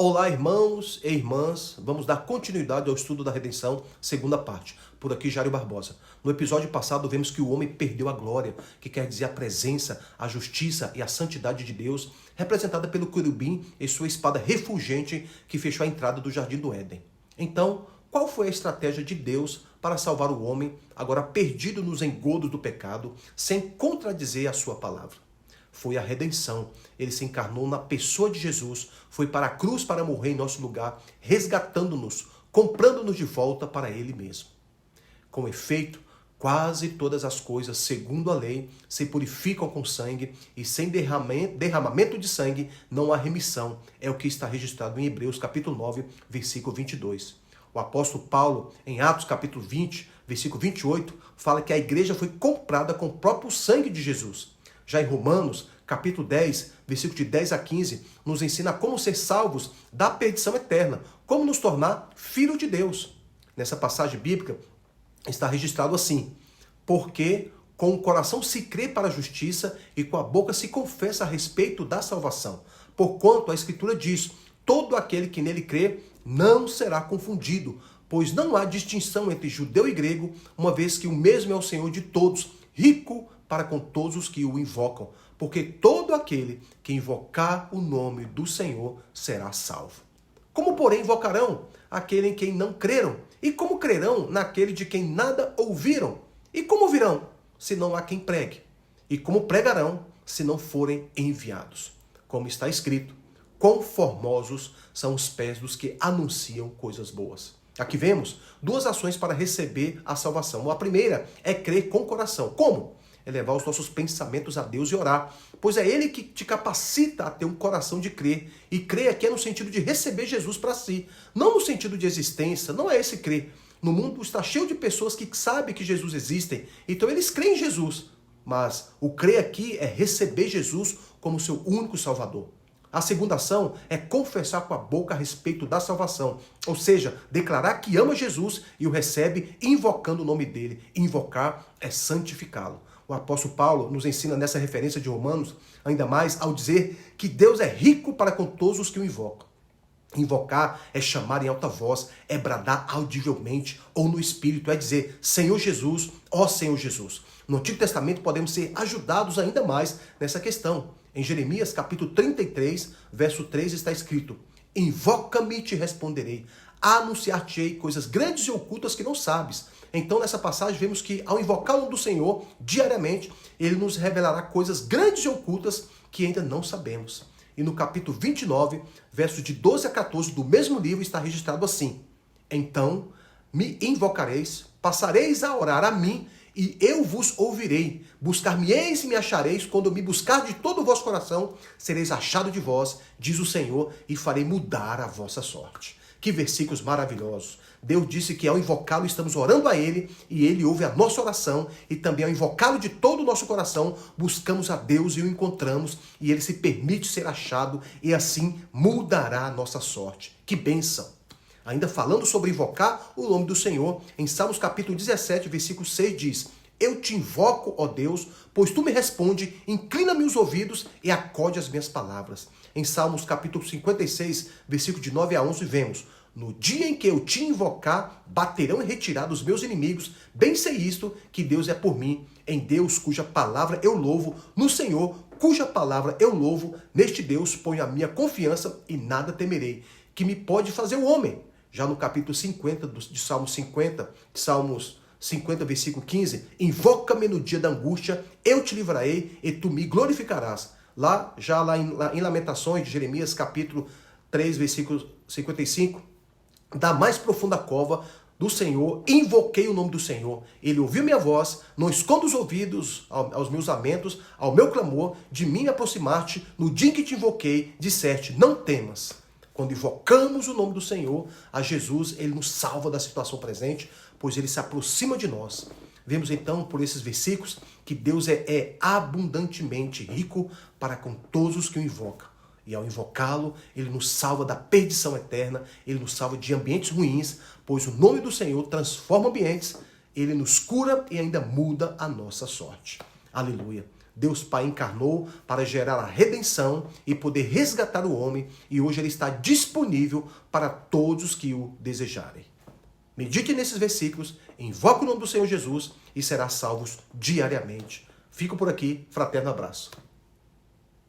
Olá, irmãos e irmãs. Vamos dar continuidade ao estudo da redenção, segunda parte. Por aqui, Jário Barbosa. No episódio passado, vemos que o homem perdeu a glória, que quer dizer a presença, a justiça e a santidade de Deus, representada pelo querubim e sua espada refulgente que fechou a entrada do jardim do Éden. Então, qual foi a estratégia de Deus para salvar o homem, agora perdido nos engodos do pecado, sem contradizer a sua palavra? Foi a redenção. Ele se encarnou na pessoa de Jesus, foi para a cruz para morrer em nosso lugar, resgatando-nos, comprando-nos de volta para Ele mesmo. Com efeito, quase todas as coisas, segundo a lei, se purificam com sangue, e sem derramamento de sangue não há remissão. É o que está registrado em Hebreus capítulo 9, versículo 22. O apóstolo Paulo, em Atos capítulo 20, versículo 28, fala que a igreja foi comprada com o próprio sangue de Jesus. Já em Romanos, capítulo 10, versículo de 10 a 15, nos ensina como ser salvos da perdição eterna, como nos tornar filhos de Deus. Nessa passagem bíblica está registrado assim: porque com o coração se crê para a justiça e com a boca se confessa a respeito da salvação. Porquanto a Escritura diz: todo aquele que nele crê não será confundido, pois não há distinção entre judeu e grego, uma vez que o mesmo é o Senhor de todos, rico para com todos os que o invocam, porque todo aquele que invocar o nome do Senhor será salvo. Como, porém, invocarão aquele em quem não creram? E como crerão naquele de quem nada ouviram? E como virão, se não há quem pregue? E como pregarão, se não forem enviados? Como está escrito: quão formosos são os pés dos que anunciam coisas boas. Aqui vemos duas ações para receber a salvação. A primeira é crer com o coração. Como? Elevar os nossos pensamentos a Deus e orar, pois é Ele que te capacita a ter um coração de crer. E crer aqui é no sentido de receber Jesus para si, não no sentido de existência, não é esse crer. No mundo está cheio de pessoas que sabem que Jesus existe, então eles creem em Jesus, mas o crer aqui é receber Jesus como seu único Salvador. A segunda ação é confessar com a boca a respeito da salvação, ou seja, declarar que ama Jesus e o recebe invocando o nome dele. Invocar é santificá-lo. O apóstolo Paulo nos ensina nessa referência de Romanos, ainda mais ao dizer que Deus é rico para com todos os que o invocam. Invocar é chamar em alta voz, é bradar audivelmente ou no espírito, é dizer: Senhor Jesus, ó Senhor Jesus. No Antigo Testamento podemos ser ajudados ainda mais nessa questão. Em Jeremias capítulo 33, verso 3 está escrito: invoca-me e te responderei, anunciar-te-ei coisas grandes e ocultas que não sabes. Então, nessa passagem, vemos que ao invocar o nome do Senhor diariamente, Ele nos revelará coisas grandes e ocultas que ainda não sabemos. E no capítulo 29, versos de 12 a 14 do mesmo livro, está registrado assim: então me invocareis, passareis a orar a mim, e eu vos ouvirei. Buscar-me-eis e me achareis, quando me buscar de todo o vosso coração, sereis achado de vós, diz o Senhor, e farei mudar a vossa sorte. Que versículos maravilhosos. Deus disse que ao invocá-lo estamos orando a Ele e Ele ouve a nossa oração, e também ao invocá-lo de todo o nosso coração buscamos a Deus e o encontramos, e Ele se permite ser achado e assim mudará a nossa sorte. Que bênção! Ainda falando sobre invocar o nome do Senhor, em Salmos capítulo 17, versículo 6 diz: eu te invoco, ó Deus, pois tu me responde, inclina-me os ouvidos e acode as minhas palavras. Em Salmos capítulo 56, versículo de 9 a 11, vemos: no dia em que eu te invocar, baterão em retirada os meus inimigos. Bem sei isto, que Deus é por mim. Em Deus, cuja palavra eu louvo, no Senhor, cuja palavra eu louvo, neste Deus ponho a minha confiança e nada temerei. Que me pode fazer o homem? Já no capítulo 50 de Salmos 50, versículo 15, invoca-me no dia da angústia, eu te livrarei e tu me glorificarás. Lá em Lamentações de Jeremias, capítulo 3, versículo 55, da mais profunda cova do Senhor, invoquei o nome do Senhor. Ele ouviu minha voz, não esconda os ouvidos aos meus lamentos, ao meu clamor, de mim me aproximar-te, no dia em que te invoquei, disseste, não temas. Quando invocamos o nome do Senhor, a Jesus, Ele nos salva da situação presente, pois Ele se aproxima de nós. Vemos então, por esses versículos, que Deus é abundantemente rico para com todos os que o invocam. E ao invocá-lo, Ele nos salva da perdição eterna, Ele nos salva de ambientes ruins, pois o nome do Senhor transforma ambientes, Ele nos cura e ainda muda a nossa sorte. Aleluia! Deus Pai encarnou para gerar a redenção e poder resgatar o homem, e hoje ele está disponível para todos que o desejarem. Medite nesses versículos, invoque o nome do Senhor Jesus e será salvos diariamente. Fico por aqui, fraterno abraço.